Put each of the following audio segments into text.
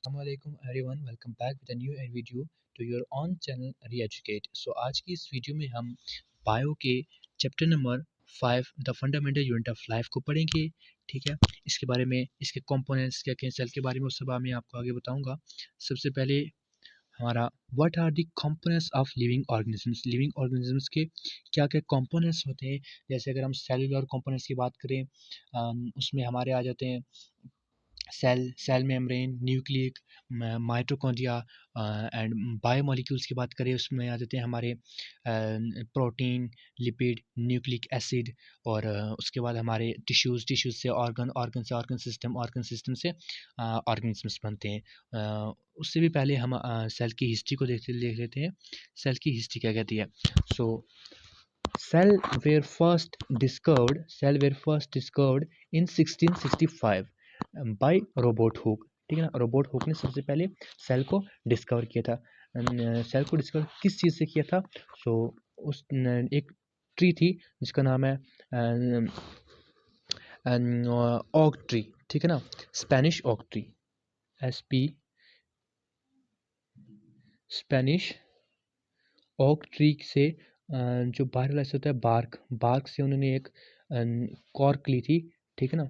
Assalamualaikum everyone, welcome back with a new video to your own channel Re-Educate। आज की इस video में हम बायो के chapter number 5 the fundamental unit of life को पढ़ेंगे। ठीक है, इसके बारे में, इसके कंपोनेंट्स क्या क्या सेल के बारे में, उस सब मैं आपको आगे बताऊंगा। सबसे पहले हमारा what are the components of living organisms के क्या क्या कंपोनेंट्स होते हैं। जैसे अगर हम सेलुलर कंपोनेंट्स की बात करें, उसमें हमारे आ जाते हैं cell membrane, nucleic, mitochondria and biomolecules की बात करें, उसमें आ जाते हैं हमारे प्रोटीन, लिपिड, न्यूक्लिक एसिड। और उसके बाद हमारे टिश्यूज़ से ऑर्गन सिस्टम से ऑर्गेनिजम्स बनते हैं। उससे भी पहले हम सेल की हिस्ट्री को देख लेते हैं। सेल की हिस्ट्री क्या कहती है। So cell were first discovered in 1665 by Robert Hooke. ठीक है ना, रॉबर्ट हुक ने सबसे पहले सेल को डिस्कवर किया था। सेल को डिस्कवर किस चीज़ से किया था। सो उस एक ट्री थी जिसका नाम है ओक ट्री। ठीक है ना, Spanish oak tree, SP Spanish oak tree से जो बाहर ऐसे होता है बार्क से उन्होंने एक कॉर्क ली थी। ठीक है ना,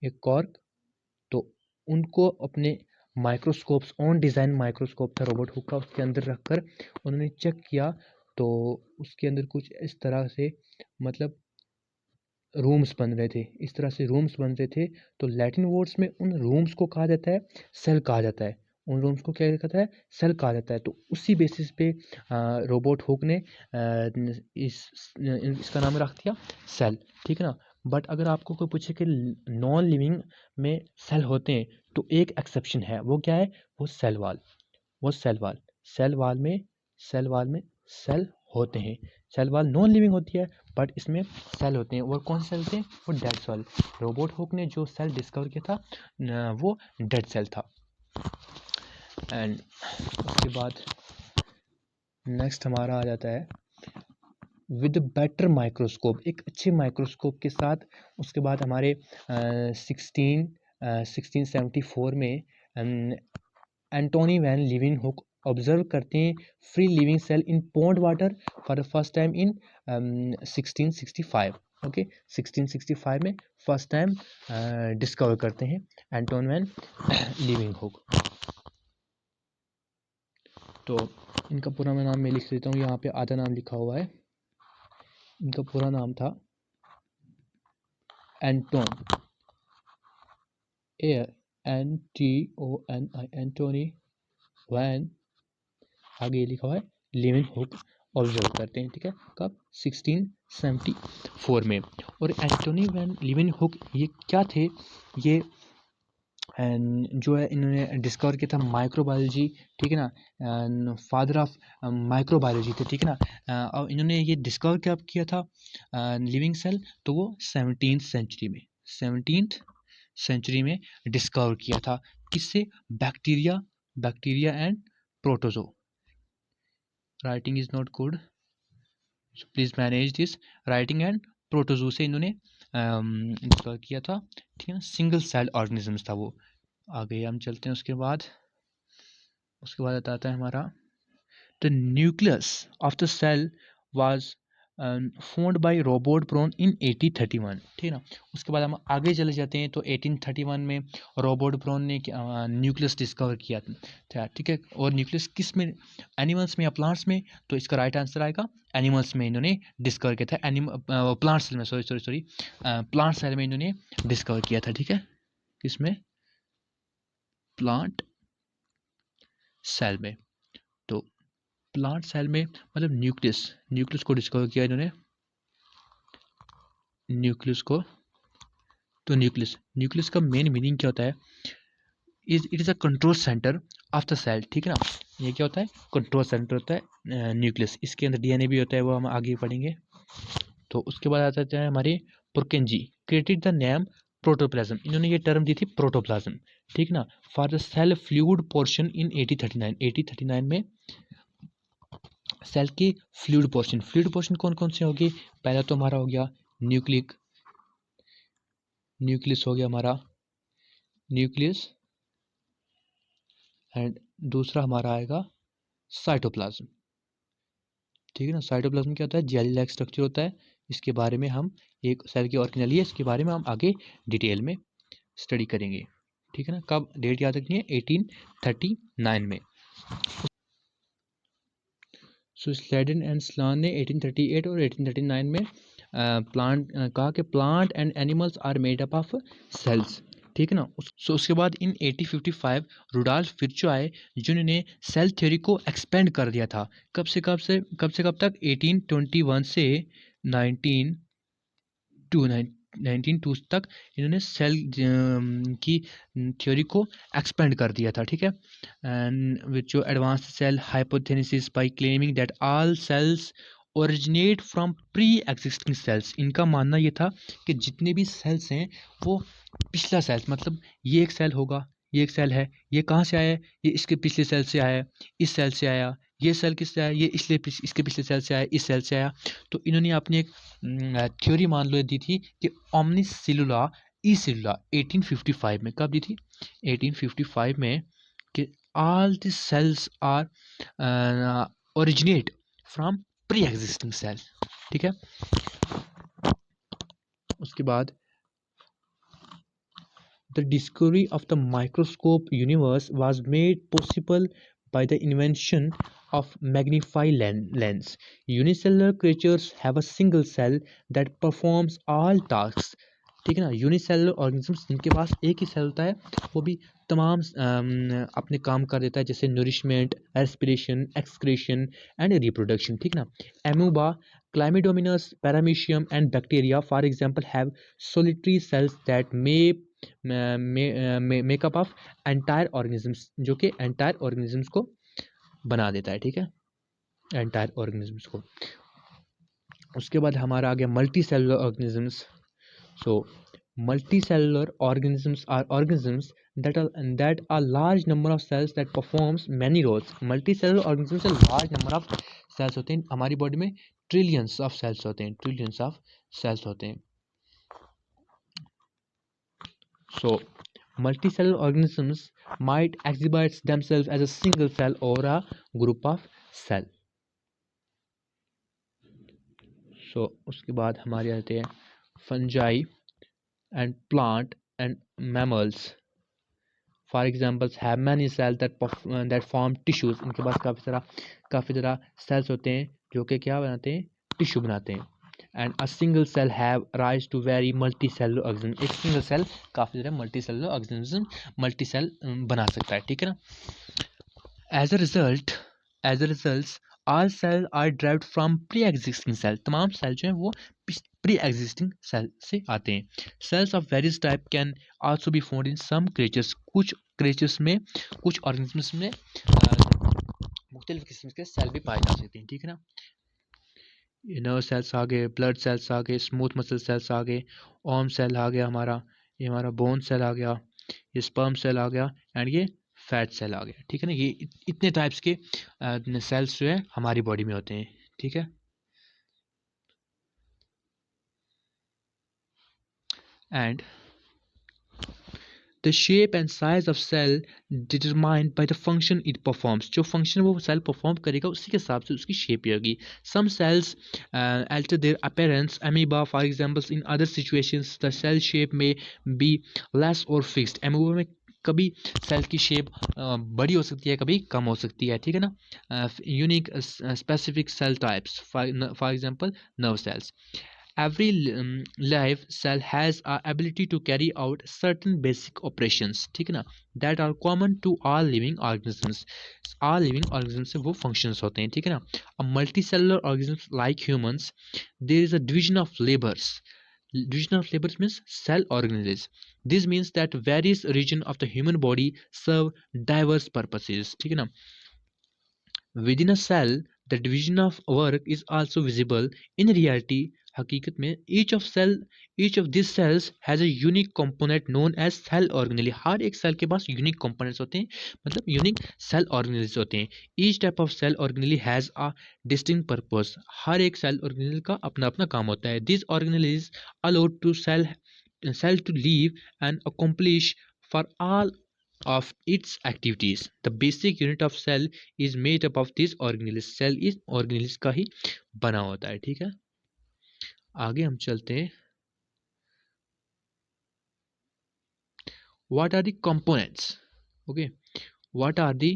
एक कॉर्क। तो उनको अपने माइक्रोस्कोप्स, ऑन डिज़ाइन माइक्रोस्कोप था रॉबर्ट हुक का, उसके अंदर रखकर उन्होंने चेक किया। तो उसके अंदर कुछ इस तरह से, मतलब रूम्स बन रहे थे, इस तरह से रूम्स बन रहे थे। तो लैटिन वर्ड्स में उन रूम्स को कहा जाता है सेल कहा जाता है। उन रूम्स को क्या कहता है, सेल कहा जाता है। तो उसी बेसिस पे रॉबर्ट हुक ने इसका नाम रख दिया सेल। ठीक है ना। बट अगर आपको कोई पूछे कि नॉन लिविंग में सेल होते हैं, तो एक एक्सेप्शन है। वो क्या है, वो सेल वाल। वो सेल वाल में सेल होते हैं। सेल वाल नॉन लिविंग होती है, बट इसमें सेल होते हैं। और कौन से सेल थे, वो डेड सेल। रॉबर्ट हुक ने जो सेल डिस्कवर किया था वो डेड सेल था। एंड उसके बाद नेक्स्ट हमारा आ जाता है विद बेटर माइक्रोस्कोप, एक अच्छे माइक्रोस्कोप के साथ। उसके बाद हमारे 1674 में एंटोनी वैन लीeuwenhoek ऑब्जर्व करते हैं free living cell in pond water for the first time in 1665। Okay, 1665 में फर्स्ट टाइम डिस्कवर करते हैं एंटोन वैन लीeuwenhoek। तो इनका पूरा मैं नाम मैं लिख देता हूँ, यहाँ पे आधा नाम लिखा हुआ है। इनका पूरा नाम था एंटोन, ANTONI, एंटोनी वैन, आगे लिखा हुआ है लीeuwenhoek ऑब्जर्व करते हैं। ठीक है, कब, 1674 में। और एंटोनी वैन लीeuwenhoek ये क्या थे, ये जो है इन्होंने डिस्कवर किया था माइक्रोबायोलॉजी। ठीक है ना, फादर ऑफ माइक्रोबायोलॉजी थे। ठीक है ना। और इन्होंने ये डिस्कवर कब किया था लिविंग सेल, तो वो 17th सेंचुरी में डिस्कवर किया था। किससे, bacteria and protozoa. Writing is not good, so please manage this. Writing and protozoa से इन्होंने डिस्कवर किया था। ठीक है ना, सिंगल सेल ऑर्गेनिजम्स था वो। आगे हम चलते हैं। उसके बाद आता है हमारा the nucleus of the cell was found by Robert Brown in 1831। ठीक है ना। उसके बाद हम आगे चले जाते हैं। तो 1831 में रॉबर्ट ब्राउन ने न्यूक्लियस डिस्कवर किया था। ठीक है, और न्यूक्लियस किस में, एनिमल्स में या प्लांट्स में। तो इसका राइट आंसर आएगा एनिमल्स में इन्होंने डिस्कवर किया था। प्लांट सेल में, सॉरी प्लांट सेल में इन्होंने डिस्कवर किया था। ठीक है, किसमें, प्लांट सेल में। तो प्लांट सेल में मतलब न्यूक्लियस को डिस्कवर किया इन्होंने, न्यूक्लियस को। तो न्यूक्लियस का मेन मीनिंग क्या होता है, it is a control centre of the cell. ठीक है ना, ये क्या होता है, कंट्रोल सेंटर होता है न्यूक्लियस। इसके अंदर DNA भी होता है, वो हम आगे पढ़ेंगे। तो उसके बाद आता है हमारे Purkinje created the name protoplasm. इन्होंने ये टर्म दी थी प्रोटोप्लाज्म। ठीक ना, for the cell fluid portion in 1839 में। सेल की फ्लूइड पोर्शन कौन कौन से होगी। पहला तो हमारा हो गया न्यूक्लियस हो गया हमारा न्यूक्लियस। एंड दूसरा हमारा आएगा साइटोप्लाज्म। ठीक है ना। साइटोप्लाज्म क्या होता है? जेली लाइक स्ट्रक्चर होता है। इसके बारे में हम, एक सेल की ऑर्गेनेल है, इसके बारे में हम आगे डिटेल में स्टडी करेंगे। ठीक है ना। कब? डेट याद रखनी है, 1839 में। सो स्लेडन एंड स्लान ने 1838 और 1839 में प्लांट कहा कि plant and animals are made up of cells. ठीक है ना। सो उसके बाद इन 1855 रुडोल्फ विर्चो आए, जिन्होंने सेल थ्योरी को एक्सपेंड कर दिया था। कब तक? 1821 से 1902 तक इन्होंने सेल की थ्योरी को एक्सपेंड कर दिया था। ठीक है। And which advance cell hypothesis by claiming that all cells originate from pre existing cells. इनका मानना ये था कि जितने भी सेल्स हैं वो पिछला सेल, मतलब ये एक सेल होगा, ये एक सेल है, ये कहाँ से आया है? ये इसके पिछले सेल से आया है, इस सेल से आया। ये सेल किससे आया? ये इसके पिछले सेल से आया, इस सेल से आया। तो इन्होंने अपनी एक थ्योरी मान लो दी थी कि ओमनिस सेलुला ई सेलुला 1855 में। कब दी थी? 1855 में, कि all the cells are originate from pre existing cell. ठीक है। उसके बाद the discovery of the microscope universe was made possible by the invention of magnifying lens. Unicellular creatures have a single cell that performs all tasks. ठीक है ना। Unicellular organisms जिनके पास एक ही cell होता है, वो भी तमाम अपने काम कर देता है, जैसे nourishment, respiration, excretion and reproduction. ठीक ना। Amoeba, chlamydomonas, paramecium and bacteria for example have solitary cells that make up of entire organisms, जो कि एंटायर ऑर्गेनिजम्स को बना देता है। ठीक है। एंटायर ऑर्गेनिजम्स को। उसके बाद हमारा आ गया multi cellular organisms. So multicellular organisms are organisms that are large number of cells that performs many roles. Multicellular organisms से large number of cells होते हैं। हमारी बॉडी में ट्रिलियंस ऑफ सेल्स होते हैं, ट्रिलियंस ऑफ सेल्स होते हैं। So multicellular organisms might exhibit themselves as a single cell or a group of cell. So उसके बाद हमारे आते हैं fungi and plant and mammals. For examples have many cells that form tissues. इनके पास काफ़ी तरह सेल्स होते हैं जो कि क्या बनाते हैं? टिश्यू बनाते हैं। And a single cell have rise to very multicellular organism. एक सिंगल सेल काफ़ी तरह multicellular organism, multi cell बना सकता है। ठीक है ना। As a result all cell are derived from pre existing cell. तमाम सेल जो हैं वो प्री एग्जिस्टिंग सेल से आते हैं। Cells of various type can also be found in some creatures. कुछ क्रिएचर्स में, कुछ ऑर्गेनिजम्स में मुख्तलिफ किस्म के सेल भी पाए जा सकते हैं। ठीक है ना। नर्व सेल्स आ गए, ब्लड सेल्स आ गए, स्मूथ मसल सेल्स आ गए, ओम सेल आ गया हमारा, ये हमारा बोन सेल आ गया, ये स्पर्म सेल आ गया एंड ये फैट सेल आ गया। ठीक है ना। ये इतने टाइप्स के सेल्स जो है हमारी बॉडी में होते हैं। ठीक है। And the shape and size of cell determined by the function it performs. जो function वो cell perform करेगा उसी के हिसाब से उसकी shape होगी। Some cells alter their appearance. Amoeba for example, in other situations the cell shape may be less or fixed. amoeba में कभी सेल की शेप बड़ी हो सकती है, कभी कम हो सकती है। ठीक है ना। Unique specific cell types, for example nerve cells. Every live cell has a ability to carry out certain basic operations, ठीक है ना, that are common to all living organisms. all living organisms से वो functions होते हैं। ठीक है ना। A multicellular organisms like humans, there is a division of labors. Division of labors means cell organelles. This means that various regions of the human body serve diverse purposes. ठीक है ना। Within a cell, the division of work is also visible. In reality, हकीकत में each of these cells has a unique component known as cell organelle. हर एक cell के पास unique components होते हैं, मतलब unique cell organelles होते हैं. Each type of cell organelle has a distinct purpose. हर एक cell organelle का अपना अपना काम होता है. These organelles allow to cell to live and accomplish for all of its activities. The basic unit of cell is made up of these organelles. Cell इस organelles का ही बना होता है, ठीक है। आगे हम चलते हैं। What are the components? Okay, what are the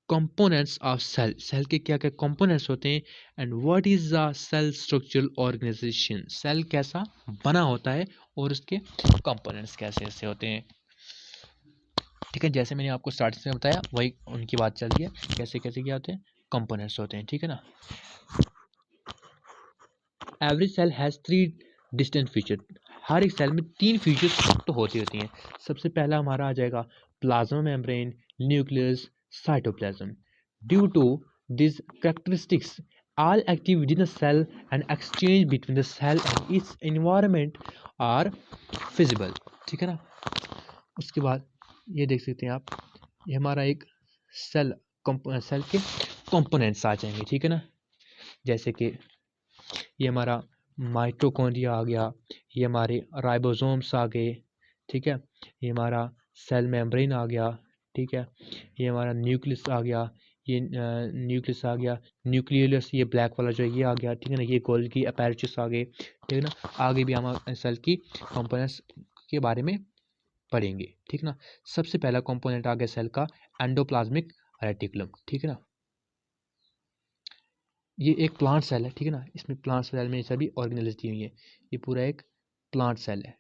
components of cell? Cell के क्या क्या components होते हैं? And what is the cell structural organization? Cell कैसा बना होता है और उसके components कैसे ऐसे होते हैं, ठीक है। जैसे मैंने आपको स्टार्टिंग में बताया वही उनकी बात चल रही है, कैसे कैसे क्या होते हैं, कंपोनेंट्स होते हैं, ठीक है ना। Every cell has 3 distinct feature. हर एक सेल में 3 फीचर्स तो होती हैं। सबसे पहला हमारा आ जाएगा plasma membrane, nucleus, cytoplasm. Due to this characteristics all active within the cell and exchange between the cell and its environment are feasible, ठीक है ना। उसके बाद ये देख सकते हैं आप, ये हमारा एक सेल सेल के कंपोनेंट्स आ जाएंगे, ठीक है ना। जैसे कि ये हमारा माइटोकॉन्ड्रिया आ गया, ये हमारे राइबोसोम्स आ गए, ठीक है। ये हमारा सेल मेम्ब्रेन आ गया, ठीक है। ये हमारा न्यूक्लियस आ गया, ये न्यूक्लियस आ गया, न्यूक्लियस ये ब्लैक वाला जो है ये आ गया, ठीक है ना। ये गोल्गी अपैरेचस आ गए, ठीक है ना। आगे भी हम सेल की कंपोनेंट्स के बारे में पढ़ेंगे, ठीक ना। सबसे पहला कंपोनेंट आ गया सेल का एंडोप्लाज्मिक रेटिकुलम, ठीक है ना। ये एक प्लांट सेल है, ठीक है ना। इसमें प्लांट सेल में सभी ऑर्गेनेल्स दी हुई है। ये पूरा एक प्लांट सेल है,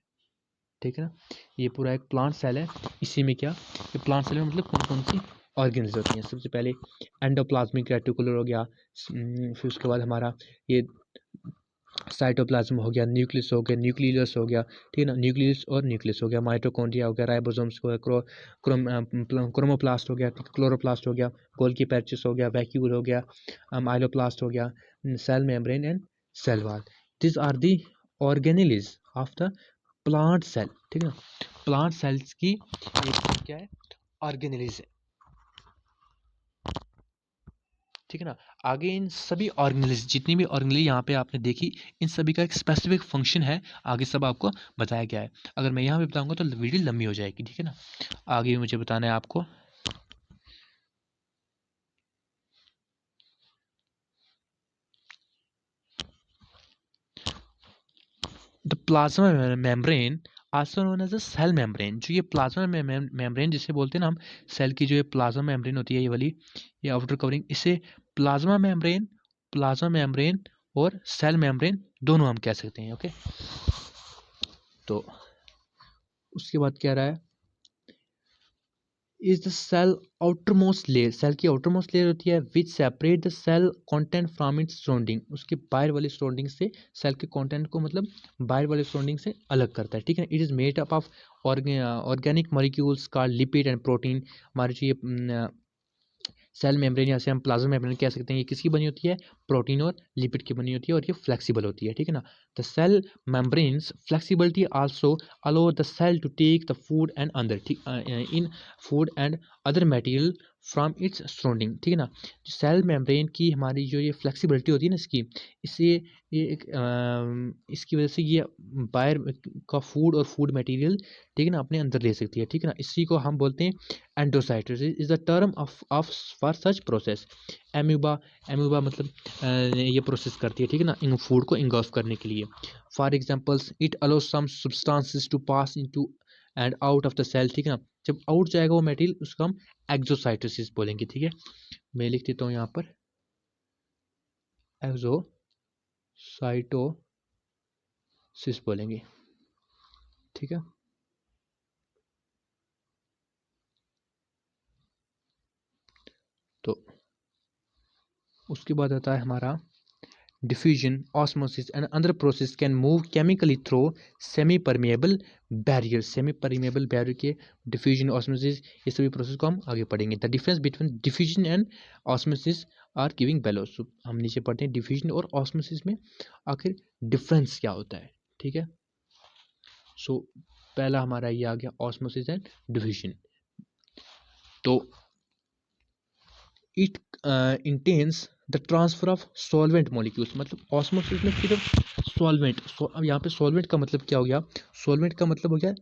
ठीक है ना। ये पूरा एक प्लांट सेल है। इसी में क्या, ये प्लांट सेल में मतलब कौन कौन सी ऑर्गेनेल्स होती हैं। सबसे पहले एंडोप्लाज्मिक रेटिकुलर हो गया, फिर उसके बाद हमारा ये साइटोप्लाज्म हो गया, न्यूक्लियस हो गया, न्यूक्लियस हो गया, ठीक है ना। न्यूक्लियस और न्यूक्लियस हो गया, माइटोकॉन्ड्रिया हो गया, राइबोसोम्स हो गया, क्रोमोप्लास्ट हो गया, क्लोरोप्लास्ट हो गया, गोल्गी पैचेस हो गया, वैक्यूल हो गया, माइलोप्लास्ट हो गया, cell membrane and cell wall. This are the organelles of the plant cell, ठीक है ना। प्लांट सेल्स की एक क्या है, ऑर्गेनेल्स है, ठीक है ना। आगे इन सभी ऑर्गेनेल्स, जितनी भी ऑर्गेनेल यहाँ पे आपने देखी, इन सभी का एक स्पेसिफिक फंक्शन है, आगे सब आपको बताया गया है। अगर मैं यहाँ पे बताऊंगा तो वीडियो लंबी हो जाएगी, ठीक है ना। आगे भी मुझे बताना है आपको। The plasma membrane also known as a cell membrane. जो ये प्लाज्मा मेम्ब्रेन जिसे बोलते हैं ना हम, सेल की जो ये प्लाज्मा मेम्ब्रेन होती है, ये वाली, ये आउटर कवरिंग, इसे प्लाज्मा मेम्ब्रेन और सेल मेम्ब्रेन दोनों हम कह सकते हैं, ओके। तो उसके बाद क्या रहा है, is the cell outermost layer. Cell की आउटरमोस्ट लेयर होती है which separate the cell content from its surrounding. उसके बाहर वाले सराउंडिंग से सेल के कंटेंट को मतलब बाहर वाले सराउंडिंग से अलग करता है, ठीक है ना। It is made up of organic molecules called lipid and protein. हमारे जो ये सेल मेम्ब्रेन, या से हम प्लाज्मा मेम्ब्रेन कह सकते हैं, ये किसकी बनी होती है, प्रोटीन और लिपिड की बनी होती है, और ये फ्लेक्सिबल होती है, ठीक है ना। The cell membrane's flexibility also allow the cell to take the food and other, ठीक in food and other material from its surrounding, ठीक है ना। सेल मेम्ब्रेन की हमारी जो ये फ्लेक्सिबिलिटी होती है ना इसकी, इससे ये एक इसकी वजह से ये बाहर का फूड और फूड मटेरियल, ठीक है ना, अपने अंदर ले सकती है, ठीक है ना। इसी को हम बोलते हैं endocytosis is the term of for such process. Amoeba मतलब ये प्रोसेस करती है, ठीक है ना, इन फूड को इंगल्फ करने के लिए। For examples it allows some substances to pass into and out of the cell, ठीक है ना। जब आउट जाएगा वो मटेरियल, उसको हम एक्सोसाइटोसिस बोलेंगे, ठीक है। मैं लिख देता हूँ यहाँ पर एक्सोसाइटोसिस बोलेंगे, ठीक है। तो उसके बाद आता है हमारा diffusion, osmosis and other process can move chemically through semi-permeable barrier। semi-permeable barrier के diffusion, osmosis, ये सभी प्रोसेस को हम आगे पढ़ेंगे। the difference between diffusion and osmosis are giving below। so, हम नीचे पढ़ते हैं diffusion और osmosis में आखिर डिफरेंस क्या होता है, ठीक है। सो पहला हमारा ये आ गया osmosis and diffusion। तो it intense the transfer of solvent molecules. मतलब ऑस्मोसिस में सिर्फ सॉल्वेंट, अब यहाँ पे सॉल्वेंट का मतलब क्या हो गया, सॉल्वेंट का मतलब हो गया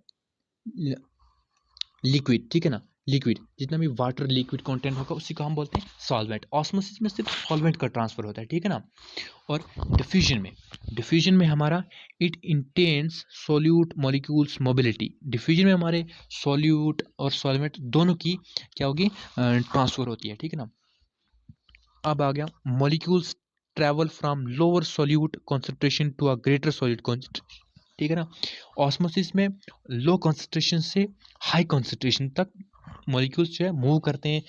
लिक्विड, ठीक है ना। लिक्विड, जितना भी वाटर लिक्विड कंटेंट होगा उसी को हम बोलते हैं सॉल्वेंट। ऑस्मोसिस में सिर्फ सॉल्वेंट का ट्रांसफर होता है, ठीक है ना। और डिफ्यूजन में हमारा it intense solute molecules mobility. Diffusion में हमारे सोल्यूट और सॉल्वेंट दोनों की क्या होगी, ट्रांसफर होती है, ठीक है ना। अब आ गया molecules travel from lower solute concentration to a greater solute concentration, ठीक है ना। ऑस्मोसिस में लो कॉन्सेंट्रेशन से हाई कॉन्सेंट्रेशन तक मॉलिक्यूल्स जो है मूव करते हैं,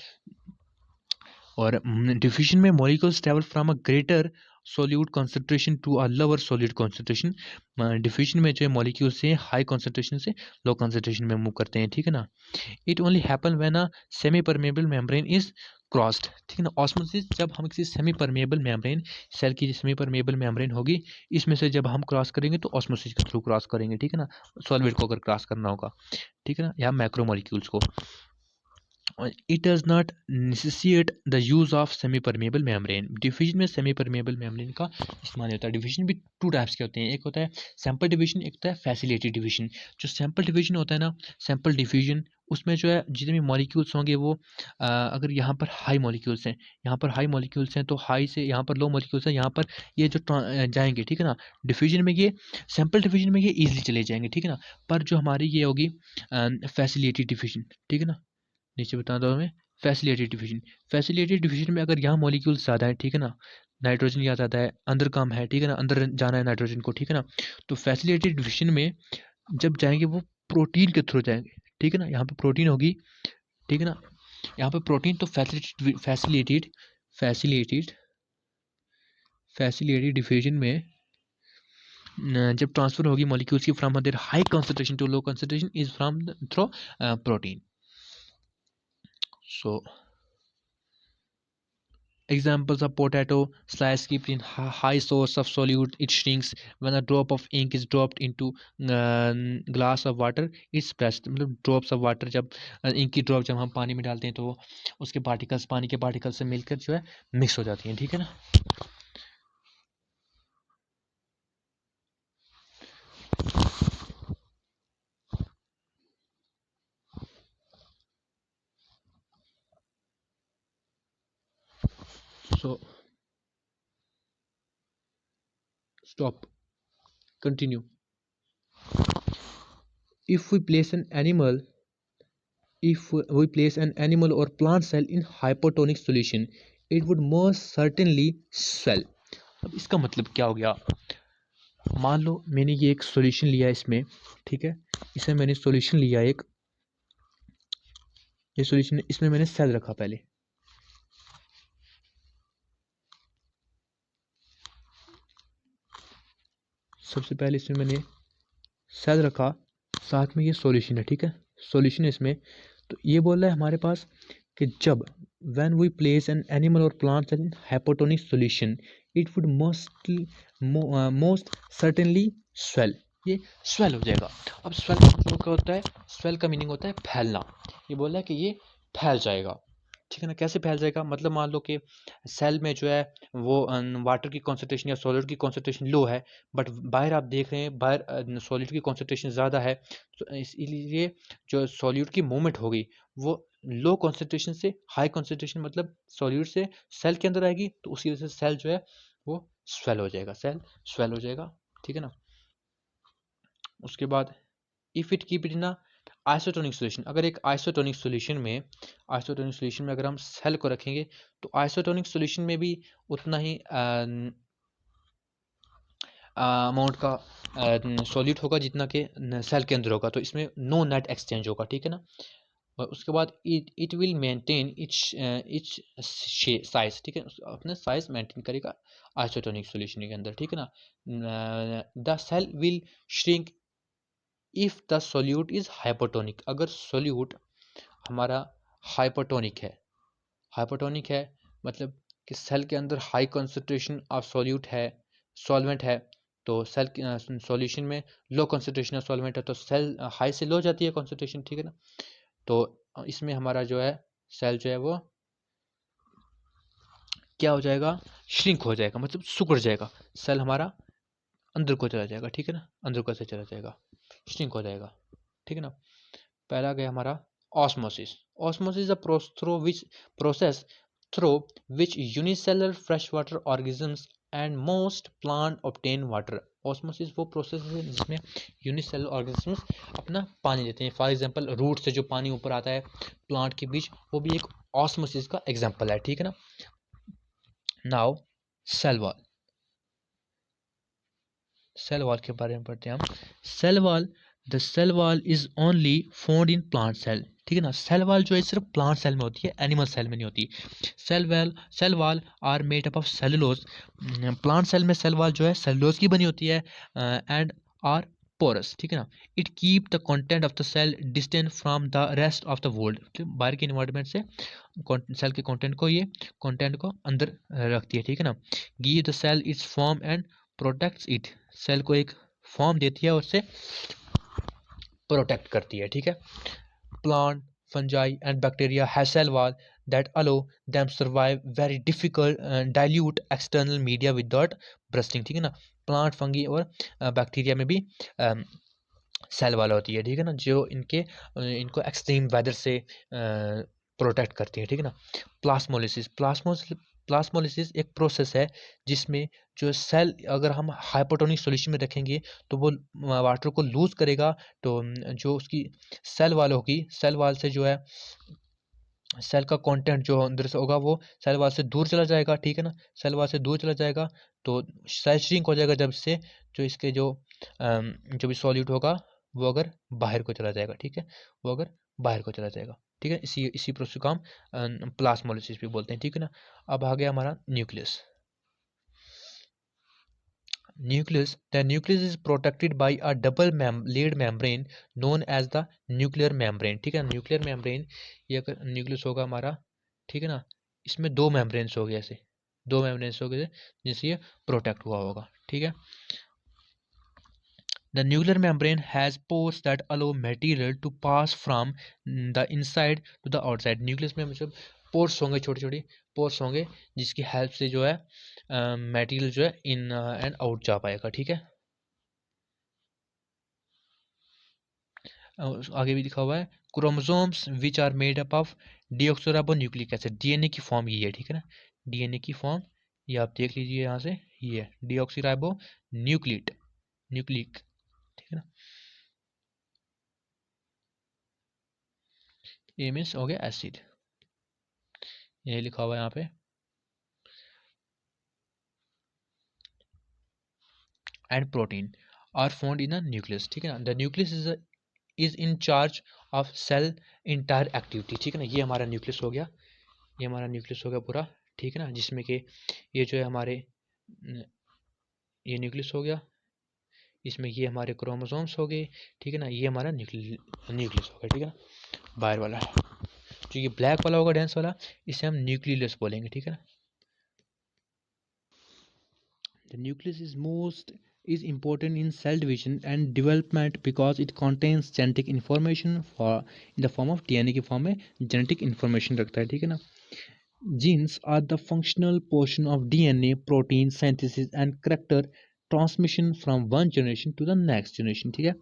और डिफ्यूजन में molecules travel from a greater solute concentration to a lower solute concentration. Diffusion में जो है मॉलिक्यूल्स से हाई कॉन्सेंट्रेशन से लो कॉन्सेंट्रेशन में मूव करते हैं, ठीक है ना। It only happen when a semi permeable membrane is crossed, ठीक है ना। ऑस्मोसिस जब हम किसी सेमी परमेबल मेम्ब्रेन, सेल की सेमी परमेबल मेम्ब्रेन होगी, इसमें से जब हम क्रॉस करेंगे तो ऑस्मोसिस के थ्रू क्रॉस करेंगे, ठीक है ना। सॉलिड को अगर क्रॉस करना होगा, ठीक है ना, या मैक्रोमोलिक्यूल्स को। It does not necessitate the use of semi-permeable membrane। Diffusion में सेमी परमेबल मेम्ब्रेन का इस्तेमाल होता है। डिफिजन भी टू टाइप्स के होते हैं, एक होता है सैम्पल डिवीजन, एक होता है फैसिलिटेटेड डिवीजन। जो सैम्पल डिवीजन होता है ना, सैम्पल डिवीजन, उसमें जो है जितने भी मॉलिक्यूल्स होंगे वो अगर यहाँ पर हाई मॉलिक्यूल्स हैं, यहाँ पर हाई मॉलिक्यूल्स हैं, तो हाई से यहाँ पर लो मॉलिक्यूल्स हैं, यहाँ पर ये जो जाएंगे, ठीक है ना। डिफ्यूजन में ये, सैम्पल डिवीजन में ये ईजिली चले जाएंगे, ठीक है ना। पर जो हमारी ये होगी फैसिलिटेटेड डिवीजन, ठीक है ना, नीचे बता दो हमें फैसिलिटेटेड डिवीजन। फैसिलिटेटेड डिवीजन में अगर यहाँ मॉलिक्यूल्स ज़्यादा है, ठीक है ना, नाइट्रोजन यहाँ ज़्यादा है, अंदर कम है, ठीक है ना, अंदर जाना है नाइट्रोजन को, ठीक है ना। तो फैसिलिटेटेड डिवीजन में जब जाएंगे वो प्रोटीन के थ्रू जाएंगे, ठीक है ना। यहाँ पे प्रोटीन होगी, ठीक है ना, यहाँ पे प्रोटीन। तो फैसिलिटेटेड फैसिलिटेटेड फैसिलिटेटेड डिवीजन में जब ट्रांसफर होगी मॉलिक्यूल्स की from their high concentration to low concentration is from through protein. So examples of potato slice kept in high source of solute, it shrinks when a drop of ink is dropped into glass of water, it's pressed। मतलब drops of water, जब ink की drop जब हम पानी में डालते हैं तो उसके पार्टिकल्स पानी के पार्टिकल्स से मिलकर जो है मिक्स हो जाती हैं, ठीक है ना। So stop, continue. if we place an animal if we place an animal or plant cell in hypotonic solution, it would most certainly swell। अब इसका मतलब क्या हो गया, मान लो मैंने ये एक सॉल्यूशन लिया इसमें, ठीक है, इसमें मैंने सॉल्यूशन लिया एक, ये सॉल्यूशन, इसमें मैंने सेल रखा पहले, सबसे पहले इसमें मैंने सेल रखा, साथ में ये सॉल्यूशन है, ठीक है, सॉल्यूशन है इसमें। तो ये बोल रहा है हमारे पास कि जब when we place an animal or plant cell in hypotonic solution it would most certainly swell। ये swell हो जाएगा। अब swell का मतलब क्या होता है, swell का मीनिंग होता है फैलना। ये बोल रहा है कि ये फैल जाएगा, ठीक है ना। कैसे फैल जाएगा, मतलब मान लो कि सेल में जो है वो वाटर की कॉन्सेंट्रेशन या सॉलिड की कॉन्सेंट्रेशन लो है, बट बाहर आप देख रहे हैं बाहर सॉलिड की कॉन्सेंट्रेशन ज़्यादा है, तो इसलिए जो सॉलिड की मूवमेंट होगी वो लो कॉन्सेंट्रेशन से हाई कॉन्सेंट्रेशन, मतलब सॉलिड से सेल के अंदर आएगी, तो उसी वजह से सेल जो है वो स्वेल हो जाएगा, सेल स्वेल हो जाएगा, ठीक है ना। उसके बाद if it keep it in isotonic solution, अगर एक आइसोटोनिक सॉल्यूशन में, आइसोटोनिक सॉल्यूशन में अगर हम सेल को रखेंगे तो आइसोटोनिक सॉल्यूशन में भी उतना ही अमाउंट का सॉल्यूट होगा जितना कि सेल के अंदर होगा, तो इसमें नो नेट एक्सचेंज होगा, ठीक है ना। और उसके बाद it will maintain its size, ठीक है, अपने साइज मेंटेन करेगा आइसोटोनिक सॉल्यूशन के अंदर, ठीक है ना। The cell will shrink if the solute is hypotonic, अगर सोल्यूट हमारा हाइपोटोनिक है, हाइपोटोनिक है मतलब कि सेल के अंदर हाई कंसंट्रेशन ऑफ सोल्यूट है, सॉल्वेंट है, तो सेल सॉल्यूशन में लो कंसंट्रेशन ऑफ सॉल्वेंट है, तो सेल हाई से लो जाती है कंसंट्रेशन, ठीक है ना। तो इसमें हमारा जो है सेल जो है वो क्या हो जाएगा, श्रिंक हो जाएगा, मतलब सिकुड़ जाएगा, सेल हमारा अंदर को चला जाएगा, ठीक है ना, अंदर को से चला जाएगा, श्रिंक हो जाएगा, ठीक है ना। पहला गया हमारा Osmosis. Osmosis is a process through which unicellular freshwater organisms and most plant obtain water. Osmosis वो प्रोसेस है जिसमें यूनिसेलुलर ऑर्गेनिजम्स अपना पानी देते हैं. फॉर एग्जांपल रूट से जो पानी ऊपर आता है प्लांट के बीच, वो भी एक ऑस्मोसिस का एग्जांपल है. ठीक है ना. Now cell wall. Cell wall के बारे में पढ़ते हैं हम. Cell wall. The cell wall is only found in plant cell. ठीक है ना. सेल वॉल जो है सिर्फ प्लांट सेल में होती है, एनिमल सेल में नहीं होती. Cell wall are made up of cellulose. Plant cell में सेल वॉल जो है सेलुलोज की बनी होती है एंड आर पोरस. ठीक है ना. It keep the content of the cell distant from the rest of the world. बाहर के इन्वायरमेंट से सेल के कंटेंट को अंदर रखती है. ठीक है ना. Give the cell its form and protects it. सेल को एक फॉर्म देती है और उससे प्रोटेक्ट करती है. ठीक है. Plant, fungi and bacteria have cell wall that allow them survive very difficult dilute external media without bursting. ठीक है ना. प्लांट, फंगी और बैक्टीरिया में भी सेल वॉल होती है. ठीक है ना. जो इनको एक्सट्रीम वेदर से प्रोटेक्ट करती है. ठीक है ना. प्लास्मोलिसिस. प्लास्मोलिसिस एक प्रोसेस है जिसमें जो सेल अगर हम हाइपोटोनिक सॉल्यूशन में रखेंगे तो वो वाटर को लूज करेगा. तो जो उसकी सेल वॉल होगी, सेल वॉल से जो है सेल का कंटेंट जो अंदर से होगा वो सेल वॉल से दूर चला जाएगा. ठीक है ना. सेल वॉल से दूर चला जाएगा तो सेल श्रिंक हो जाएगा, जब से जो इसके जो भी सॉल्यूट होगा वो अगर बाहर को चला जाएगा. ठीक है. वो अगर बाहर को चला जाएगा. ठीक है. इसी प्रोसेस को हम प्लास्मोलिसिस भी बोलते हैं. ठीक है ना. अब आ गया हमारा nucleus. The nucleus is protected by a double layered membrane known as the nuclear membrane. ठीक है. न्यूक्लियर मेम्ब्रेन, ये अगर न्यूक्लियस होगा हमारा, ठीक है ना, इसमें दो मेम्ब्रेन्स हो गए, ऐसे दो मेम्ब्रेन्स हो गए जिससे ये प्रोटेक्ट हुआ होगा. ठीक है. The nuclear membrane has pores that allow material to pass from the inside to the outside. Nucleus में मतलब पोर्स होंगे, छोटे छोटे पोर्स होंगे जिसकी हेल्प से जो है मटेरियल जो है इन एंड आउट जा पाएगा. ठीक है. आगे भी लिखा हुआ है chromosomes which are made up of deoxyribo nucleic acid. DNA की फॉर्म ये है. ठीक है ना. डीएनए की फॉर्म ये आप देख लीजिए यहाँ से, ये है डीऑक्सोराइबो न्यूक्लिक. ठीक है ना. ये मीन्स हो गया एसिड, ये लिखा हुआ है यहाँ पे. And protein are found in the nucleus. ठीक है ना. The nucleus is in charge of cell entire activity. ठीक है ना. ये हमारा न्यूक्लियस हो गया, ये हमारा न्यूक्लियस हो गया पूरा. ठीक है ना. जिसमें कि ये जो है हमारे ये न्यूक्लियस हो गया, इसमें ये हमारे क्रोमोसोम्स हो गए. ठीक है ना. ये हमारा न्यूक्लियस हो गया. ठीक है ना. बाहर वाला जो ये ब्लैक वाला होगा, डेंस वाला, इसे हम न्यूक्लियस बोलेंगे. ठीक है ना. The nucleus is important in cell division and development because it contains genetic information in the form of DNA की फॉर्म में genetic information रखता है. ठीक है ना. Genes are the functional portion of DNA, protein synthesis and character transmission from one generation to the next generation. ठीक है.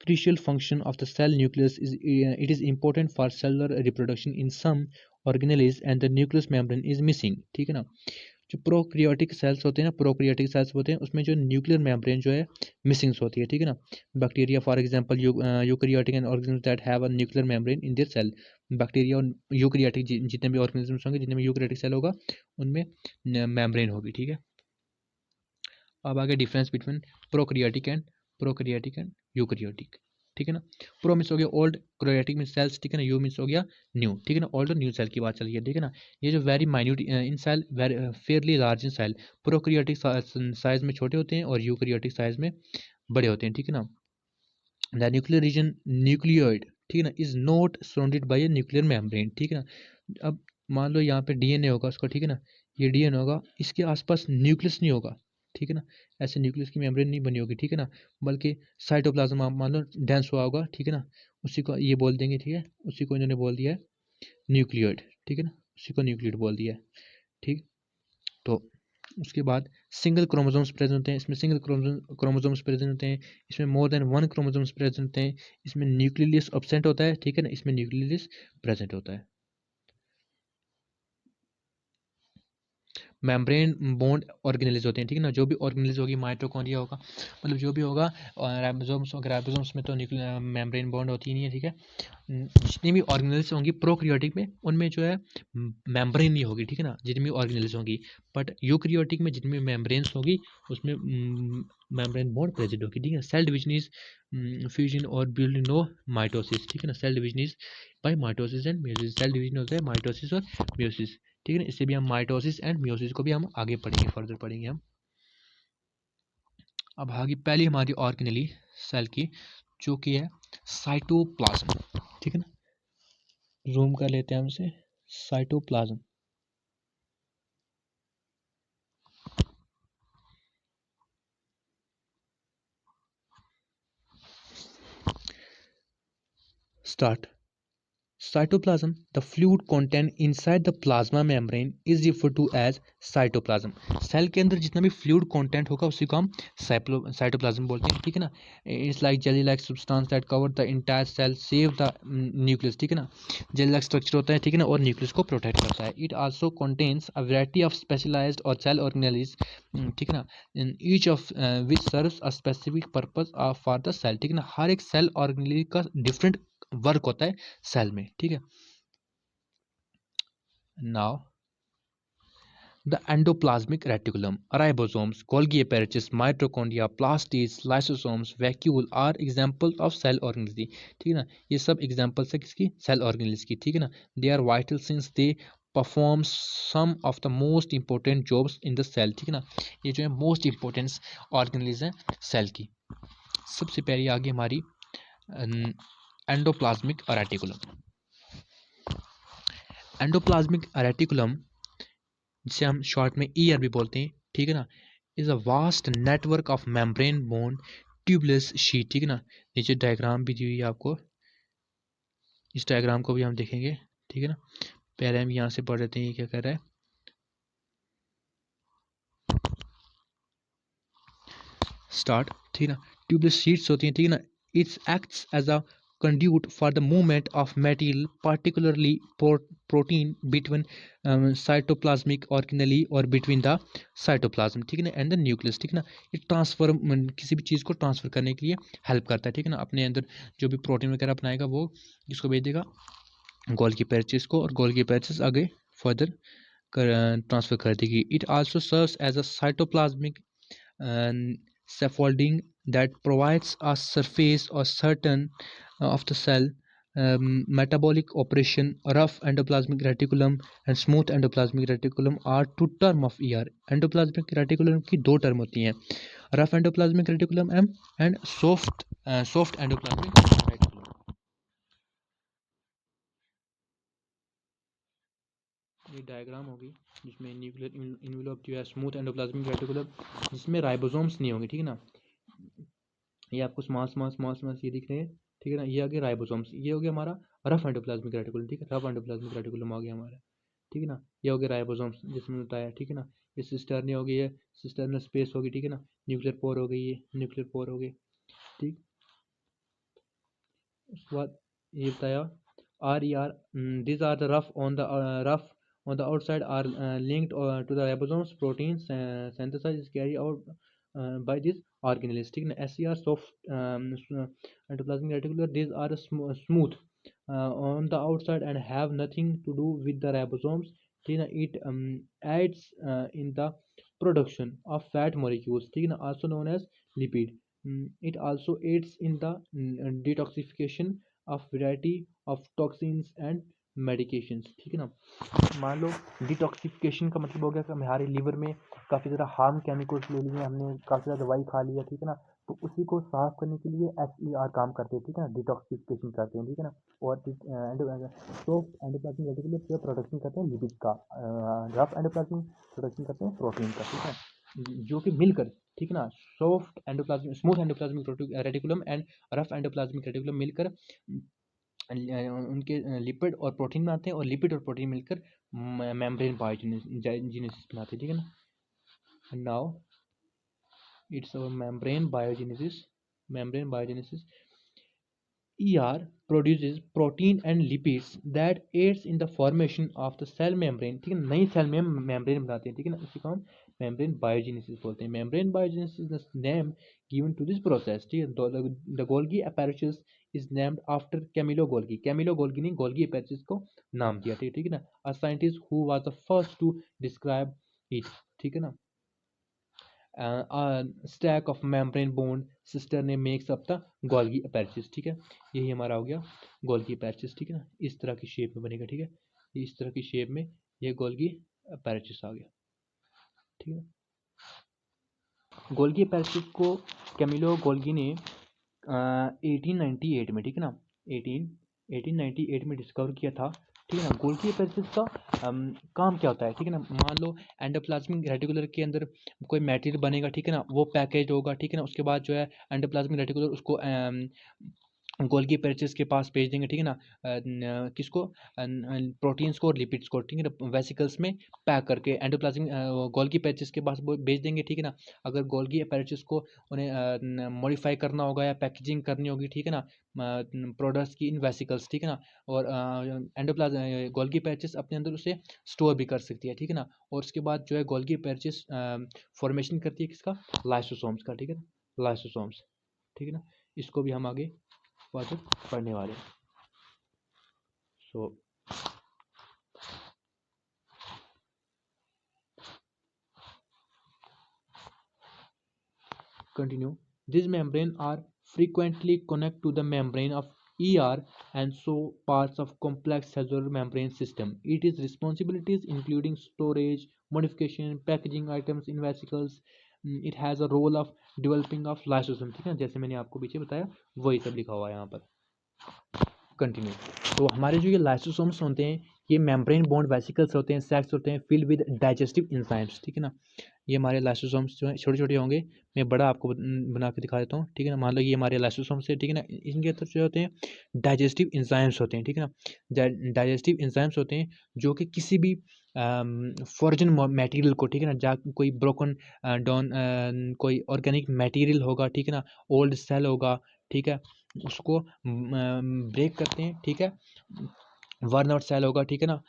Crucial function of the cell nucleus is it is important for cellular reproduction in some organelles and the nucleus membrane is missing. ठीक है ना. जो prokaryotic sales होते हैं ना, prokaryotic sales होते हैं, उसमें जो न्यूक्लियर मेम्ब्रेन जो है मिसिंग्स होती है. ठीक है ना. Bacteria for example eukaryotic and organism that have a nuclear membrane in their cell. Bacteria और यूकैरियोटिक जितने भी ऑर्गेनिजम्स होंगे, जितने भी यूकैरियोटिक सेल होगा उनमें मेम्ब्रेन होगी. ठीक है. अब आगे difference between prokaryotic and eukaryotic. ठीक है ना. प्रो मीन्स हो गया ओल्ड, क्रोएटिक मीन्स सेल्स. ठीक है ना. यू मीन्स हो गया न्यू. ठीक है ना. ओल्ड और न्यू सेल की बात चल रही है. ठीक है ना. ये जो very minute in cell, very fairly large in cell. Prokaryotic size में छोटे होते हैं और यूकैरियोटिक साइज में बड़े होते हैं. ठीक है ना. द न्यूक्लियर रीजन न्यूक्लियोइड, ठीक है ना, is not surrounded by a nuclear membrane. ठीक है ना. अब मान लो यहाँ पे डीएनए होगा उसका. ठीक है ना. ये डीएनए होगा, इसके आसपास न्यूक्लियस नहीं होगा. ठीक है ना. ऐसे न्यूक्लियस की मेम्ब्रेन नहीं बनी होगी. ठीक है ना. बल्कि साइटोप्लाज्म आप मान लो डेंस हुआ होगा. ठीक है ना. उसी को ये बोल देंगे. ठीक है. उसी को इन्होंने बोल दिया है न्यूक्लियोइड. ठीक है ना. उसी को न्यूक्लियोइड बोल दिया है. ठीक. तो उसके बाद सिंगल क्रोमोसोम्स प्रेजेंट होते हैं, इसमें सिंगल क्रोमोसोम्स प्रेजेंट होते हैं, इसमें more than one chromosomes present होते हैं, इसमें न्यूक्लियस एब्सेंट होता है, ठीक है ना, इसमें न्यूक्लियस प्रेजेंट होता है। मेम्ब्रेन बॉन्ड ऑर्गेनेल्स होते हैं, ठीक है ना, जो भी ऑर्गेनेल्स होगी, माइटोकॉन्ड्रिया होगा, मतलब जो भी होगा, और राइबोसोम्स में तो मेम्ब्रेन बॉन्ड होती नहीं है, ठीक है। जितनी भी ऑर्गेनेल्स होंगी प्रोकैरियोटिक में, उनमें जो है मेम्ब्रेन नहीं होगी, ठीक है ना, जितनी भी ऑर्गेनेल्स होंगी। बट यूकैरियोटिक में जितनी भी मेम्ब्रेन्स होगी उसमें मेम्ब्रेन बॉन्ड प्रेजेंट होगी, ठीक है। सेल डिवीजन इज फ्यूजन और बिल्डिंग नो माइटोसिस, ठीक है ना, cell division is by mitosis and meiosis, cell division होता है माइटोसिस और मियोसिस, ठीक है ना। इससे भी हम माइटोसिस एंड मियोसिस को भी हम आगे पढ़ेंगे, फर्दर पढ़ेंगे हम। अब आगे पहली हमारी ऑर्गेनेली सेल की, जो कि है साइटोप्लाज्म, ठीक है ना, जूम कर लेते हैं हमसे, cytoplasm. Start. Cytoplasm, the fluid content inside the plasma membrane is referred to as cytoplasm. Cell के अंदर जितना भी फ्लूइड कंटेंट होगा उसी को हम साइटोप्लाज्म बोलते हैं, ठीक है ना। It's like jelly like substance that cover the entire cell save the nucleus, ठीक है ना, जेली लाइक स्ट्रक्चर होता है, ठीक है ना, और न्यूक्लियस को प्रोटेक्ट करता है। It also contains a variety of specialised और सेल ऑर्गेनेल्स, ठीक है ना, in each of which serves a specific purpose for the cell, ठीक है ना, हर एक सेल ऑर्गेनेल का डिफरेंट वर्क होता है सेल में, ठीक है। Now the endoplasmic reticulum, ribosomes, Golgi apparatus, mitochondria, plastids, lysosomes, vacuole are example of cell organelles, ठीक है ना, ये सब एग्जांपल्स है किसकी, सेल ऑर्गेनेल्स की, ठीक है ना। They are vital since they perform some of the most important jobs in the cell, ठीक है ना, ये जो है मोस्ट इंपॉर्टेंट ऑर्गेनेल्स हैं सेल की। सबसे पहली आगे हमारी एंडोप्लाज्मिक रेटिकुलम। एंडोप्लाज्मिक रेटिकुलम, जिसे हम शॉर्ट में ईआर भी बोलते हैं, ठीक है ना, is a vast network of membrane bone tubeless sheet, ठीक है ना। नीचे डायग्राम भी दी हुई है आपको, इस डायग्राम को भी हम देखेंगे, ठीक है ना। पहले हम यहाँ से पढ़ लेते हैं ये क्या कर रहा है। स्टार्ट, ठीक है ना, ट्यूबलेस शीट्स होती हैं, ठीक है ना, it's acts as a conduit for the movement of material, particularly protein between cytoplasmic organelle or between the cytoplasm, ठीक है ना, and the nucleus, ठीक है ना। ये ट्रांसफर, किसी भी चीज़ को ट्रांसफर करने के लिए हेल्प करता है, ठीक है ना, अपने अंदर जो भी प्रोटीन वगैरह अपनाएगा वो इसको भेज देगा गोल्गी पैचेस को, और गोल्गी पैचेस आगे फर्दर ट्रांसफर कर देगी। It also serves as a cytoplasmic scaffolding that provides a surface or certain of the cell. Metabolic operation, rough endoplasmic reticulum and smooth endoplasmic reticulum are two term of ER. Endoplasmic reticulum की दो term होती हैं, rough endoplasmic reticulum and soft endoplasmic reticulum। ये diagram होगी जिसमें nuclear envelope जो है smooth endoplasmic reticulum, जिसमें राइबोसोम्स नहीं होंगे, ठीक है ना। ये आपको स्मॉल स्मॉल स्मॉल स्मॉल ये दिख रहे हैं, ठीक है ना, ये आ गया राइबोसोम्स, ये हो गया हमारा रफ एंडोप्लाज्मिक रेटिकुलम, ठीक है, रफ एंडोप्लाज्मिक रेटिकुलम आ गया हमारा, ठीक है ना। ये हो गया राइबोसोम्स जिसमें बताया, ठीक है ना। ये सिस्टर्नी हो गई है, सिस्टर्नल स्पेस होगी, ठीक है ना, न्यूक्लियर पोर हो गई है, न्यूक्लियर पोर हो गई, ठीक। उसके बाद ये बताया R E R, this are the rough on the outside are linked to the ribosomes protein synthesis is carried out by these organelles, ठीक है ना। SCR soft endoplasmic reticular, these are smooth on the outside and have nothing to do with the ribosomes, ठीक है ना। It aids in the production of fat molecules, ठीक है ना, also known as lipid. It also aids in the detoxification of variety of toxins and medications, ठीक है ना। मान लो डिटॉक्सिफिकेशन का मतलब हो गया कि हमारे लीवर में काफ़ी ज़्यादा हार्म केमिकल्स ले लिए, हमने काफ़ी ज़्यादा दवाई खा लिया, ठीक है ना, तो उसी को साफ करने के लिए SER काम करते हैं, ठीक है ना, डिटॉक्सिफिकेशन करते हैं, ठीक है ना। और सॉफ्ट एंडोप्लाज्मिक रेटिकुलम जो प्रोडक्शन करते हैं लिपिड का, रफ एंडोप्लाज्मिक प्रोडक्शन करते हैं प्रोटीन का, ठीक है, जो कि मिलकर, ठीक है ना, soft endoplasmic smooth endoplasmic reticulum and rough endoplasmic reticulum मिलकर उनके लिपिड और प्रोटीन बनाते हैं, और लिपिड और प्रोटीन मिलकर मेम्ब्रेन बायोजेनेसिस बनाते हैं, ठीक है ना। Now it's our membrane biogenesis. Membrane biogenesis. ER produces protein and lipids that aids in the formation of the cell membrane. ठीक है, नई सेल में मेम्ब्रेन बनाते हैं, ठीक है ना, इसी को हम मेम्ब्रेन बायोजेनेसिस बोलते हैं. Membrane biogenesis is the name given to this process. ठीक है, the Golgi apparatus is named after Camillo Golgi. Camillo Golgi ने गोल्गी apparatus को नाम दिया, ठीक है ना, a scientist who was the first to describe it. ठीक है ना, stack of membrane bound cisternae makes up the Golgi apparatus. ठीक है, यही हमारा हो गया गोल्गी apparatus. ठीक है ना, इस तरह की शेप में बनेगा. ठीक है, इस तरह की शेप में ये गोल्गी apparatus आ गया. ठीक है, गोल्गी apparatus को कैमिलो गोल्गी ने 1898 में, ठीक है ना, 1898 में डिस्कवर किया था. ठीक है ना, गोल्गी apparatus का काम क्या होता है. ठीक है ना, मान लो एंडोप्लाज्मिक रेटिकुलर के अंदर कोई मटेरियल बनेगा. ठीक है ना, वो पैकेज होगा. ठीक है ना, उसके बाद जो है एंडोप्लाज्मिक रेटिकुलर उसको गोल्गी apparatus के पास भेज देंगे. ठीक है ना, किसको, प्रोटीन्स को और लिपिड्स को. ठीक है ना, वेसिकल्स में पैक करके एंडोप्लाज्मिक गोल्गी apparatus के पास वो भेज देंगे. ठीक है ना, अगर गोल्गी apparatus को उन्हें मॉडिफाई करना होगा या पैकेजिंग करनी होगी. ठीक है ना, प्रोडक्ट्स की इन वेसिकल्स. ठीक है ना, और एंडोप्लाज्म गोल्गी apparatus अपने अंदर उसे स्टोर भी कर सकती है. ठीक है ना, और उसके बाद जो है गोल्गी apparatus फॉर्मेशन करती है किसका, लाइसोसोम्स का. ठीक है ना, लाइसोसोम्स. ठीक है ना, इसको भी हम आगे पढ़ने वाले. सो continue. These membrane are frequently connect to the membrane of ER and so parts of complex cellular membrane system. It is responsibilities including storage, modification, packaging items in vesicles. It has a role of developing of lysosome. ठीक है, जैसे मैंने आपको पीछे बताया वही सब लिखा हुआ है यहाँ पर. कंटिन्यू. तो हमारे जो ये लाइसोसोम्स होते हैं ये मेम्ब्रेन बॉन्ड वेसिकल्स होते हैं, सैक्स होते हैं फिल्ड विद डाइजेस्टिव एंजाइम्स. ठीक है ना, ये हमारे लाइसोसोम्स जो है छोटे छोटे होंगे. मैं बड़ा आपको बना के दिखा देता हूँ. ठीक है ना, मान लो ये हमारे लाइसोसोम्स है. ठीक है ना, इनके अंदर जो होते हैं डाइजेस्टिव एंजाइम्स होते हैं. ठीक है ना, डाइजेस्टिव एंजाइम्स होते हैं जो कि किसी भी फॉरेन मटेरियल को, ठीक है ना, जा कोई ब्रोकन डाउन कोई ऑर्गेनिक मटेरियल होगा. ठीक है ना, ओल्ड सेल होगा. ठीक है, उसको ब्रेक करते हैं. ठीक है, वर्न आउट सेल होगा. ठीक है ना,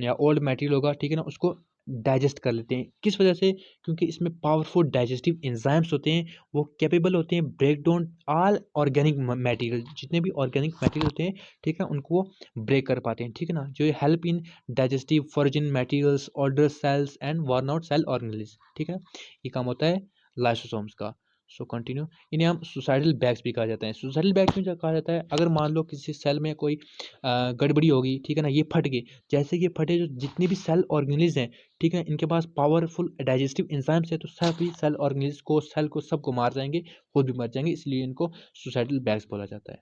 या ओल्ड मटेरियल होगा. ठीक है ना, उसको डाइजेस्ट कर लेते हैं. किस वजह से, क्योंकि इसमें पावरफुल डाइजेस्टिव एंजाइम्स होते हैं. वो कैपेबल होते हैं break down all organic material, जितने भी ऑर्गेनिक मटेरियल होते हैं. ठीक है, उनको ब्रेक कर पाते हैं. ठीक है ना, जो help in digestive foreign materials, older cells and worn out cell organelles. ठीक है, ये काम होता है लाइसोसोम्स का. So continue. इन्हें हम सुसाइडल बैग्स भी कहा जाता है. सुसाइडल बैग क्यों कहा जाता है, अगर मान लो किसी सेल में कोई गड़बड़ी होगी. ठीक है ना, ये फट गई. जैसे ये फटे, जो जितने भी सेल ऑर्गेनिल्स हैं, ठीक है, इनके पास पावरफुल डाइजेस्टिव एंजाइम्स है, तो सभी सेल ऑर्गेनिल्स को, सेल को, सबको मार जाएंगे, खुद भी मर जाएंगे. इसलिए इनको सुसाइडल बैग्स बोला जाता है.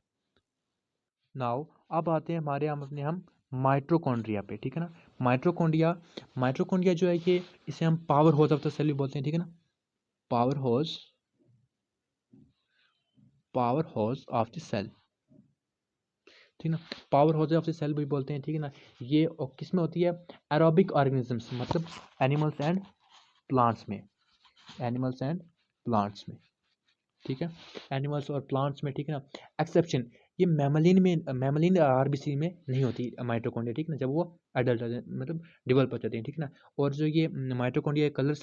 नाउ अब आते हैं हमारे हम माइट्रोकॉन्ड्रिया पे. ठीक है ना, माइट्रोकॉन्ड्रिया. माइट्रोकॉन्ड्रिया जो है ये, इसे हम power house of the cell भी बोलते हैं. ठीक है ना, power house, power house of the cell. ठीक है ना, power house of the cell भी बोलते हैं. ठीक है ना, ये किस में होती है, एरोबिक ऑर्गेनिजम्स, मतलब एनिमल्स एंड प्लांट्स में. एनिमल्स एंड प्लांट्स में. ठीक है, एनिमल्स और प्लांट्स में. ठीक है ना, एक्सेप्शन ये मैमलिन में, मैमलिन आरबीसी में नहीं होती माइटोकॉन्ड्रिया. ठीक है ना, जब वो एडल्ट मतलब डेवलप हो जाते हैं. ठीक है ना, और जो ये माइटोकॉन्ड्रिया कलर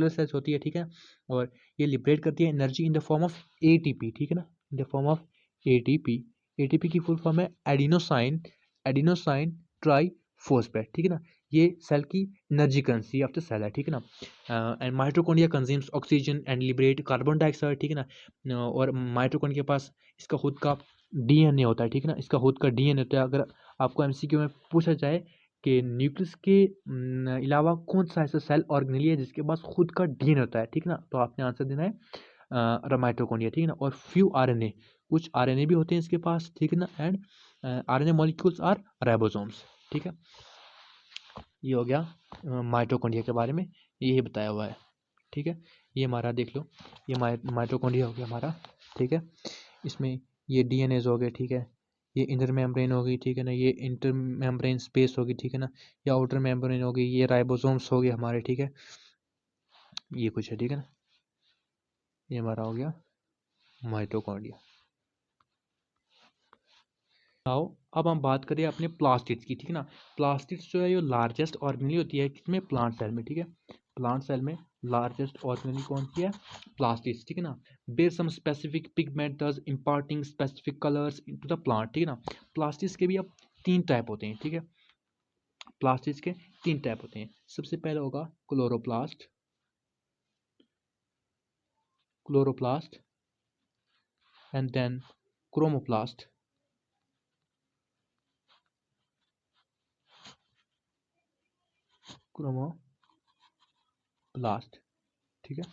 सेल्स होती है. ठीक है, और ये लिबरेट करती है energy in the form of ATP. ठीक है ना, in the form of ATP. ATP की फुल फॉर्म है एडिनोसाइन, एडिनोसाइन ट्राई फॉस्फेट. ठीक है ना, ये सेल की energy currency of the cell है. ठीक है ना, and mitochondria consumes oxygen and liberate carbon dioxide. ठीक है ना, और माइटोकॉन्ड्रिया के पास इसका खुद का डीएनए होता है. ठीक है ना, इसका खुद का डीएनए होता है. अगर आपको एमसीक्यू में पूछा जाए कि न्यूक्लियस के अलावा कौन सा ऐसा सेल ऑर्गेनेल है जिसके पास खुद का डीएनए होता है, ठीक है ना, तो आपने आंसर देना है माइटोकॉन्ड्रिया. ठीक है ना, और फ्यू आरएनए, कुछ आरएनए भी होते हैं इसके पास. ठीक है ना, and RNA molecules are ribosomes. ठीक है, ये हो गया माइटोकॉन्ड्रिया के बारे में, ये बताया हुआ है. ठीक है, ये हमारा देख लो, ये माइटोकॉन्ड्रिया हो गया हमारा. ठीक है, इसमें ये डीएनएज हो गए. ठीक है, ये इंटर मेम्ब्रेन होगी. ठीक है ना, ये इंटर मेम्ब्रेन स्पेस होगी. ठीक है ना, या आउटर मेम्ब्रेन होगी. ये राइबोसोम्स हो गए हमारे. ठीक है, ये कुछ है, ठीक है ना। ये हमारा हो गया माइटोकॉन्ड्रिया। आओ अब हम बात करें अपने प्लास्टिड्स की, ठीक है ना। प्लास्टिड्स जो है ये लार्जेस्ट ऑर्गेनेल होती है किसमें, प्लांट सेल में, ठीक है। प्लांट सेल में लार्जेस्ट ऑर्गेनेल कौन सी है, प्लास्टिड्स, ठीक है ना। Bear some specific pigment thus imparting specific colours to the plant, ठीक है ना। प्लास्टिड्स के भी अब 3 टाइप होते हैं, ठीक है। प्लास्टिड्स के 3 टाइप होते हैं। सबसे पहले होगा chloroplast, chloroplast and then chromoplast, chromoplast, ठीक है।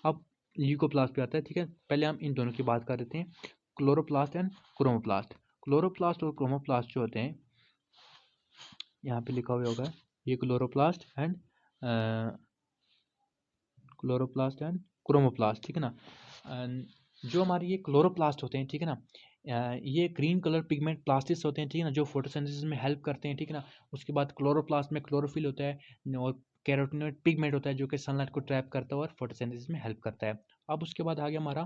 अब ल्यूकोप्लास्ट पे आता है, ठीक है। पहले हम इन दोनों की बात कर लेते हैं, क्लोरोप्लास्ट एंड क्रोमोप्लास्ट। क्लोरोप्लास्ट और क्रोमोप्लास्ट जो होते हैं, यहाँ पे लिखा हुआ होगा ये क्लोरोप्लास्ट एंड क्रोमोप्लास्ट, ठीक है ना। जो हमारे ये क्लोरोप्लास्ट होते हैं, ठीक है ना, ये ग्रीन कलर पिगमेंट प्लास्टिक्स होते हैं, ठीक है ना, जो फोटोसिंथेसिस में हेल्प करते हैं, ठीक है ना। उसके बाद क्लोरोप्लास्ट में क्लोरोफिल होता है और कैरोटीनॉइड पिगमेंट होता है जो कि सनलाइट को ट्रैप करता है और फोटोसिंथेसिस में हेल्प करता है। अब उसके बाद आ गया हमारा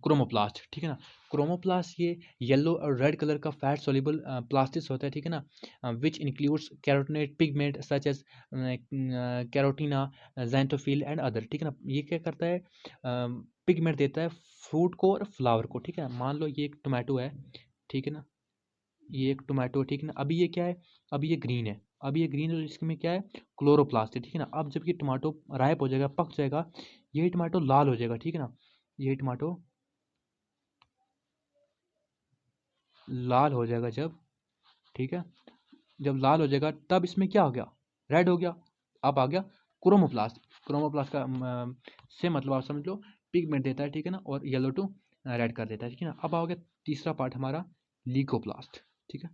क्रोमोप्लास्ट, ठीक है ना। क्रोमोप्लास्ट ये येलो और रेड कलर का फैट सोल्यूबल प्लास्टिक्स होता है, ठीक है ना, which includes carotenoid pigment such as carotene, xanthophyll and other, ठीक है ना। ये क्या करता है, पिगमेंट देता है फ्रूट को और फ्लावर को, ठीक है। मान लो ये एक टोमेटो है, ठीक है ना, ये एक टोमेटो, ठीक है ना। अभी ये क्या है, अभी ये ग्रीन है, अभी ये ग्रीन है, इसमें क्या है, क्लोरोप्लास्ट है, ठीक है ना। अब जब ये टोमेटो राइप हो जाएगा, पक जाएगा, यही टोमेटो लाल हो जाएगा, ठीक है ना। यही टोमेटो लाल हो जाएगा जब, ठीक है, जब लाल हो जाएगा तब इसमें क्या हो गया, रेड हो गया। अब आ गया क्रोमोप्लास्ट। क्रोमोप्लास्ट का से मतलब आप समझ लो पिगमेंट देता है, ठीक है ना, और येलो टू रेड कर देता है, ठीक है ना। अब आ गया तीसरा पार्ट हमारा लीकोप्लास्ट, ठीक है,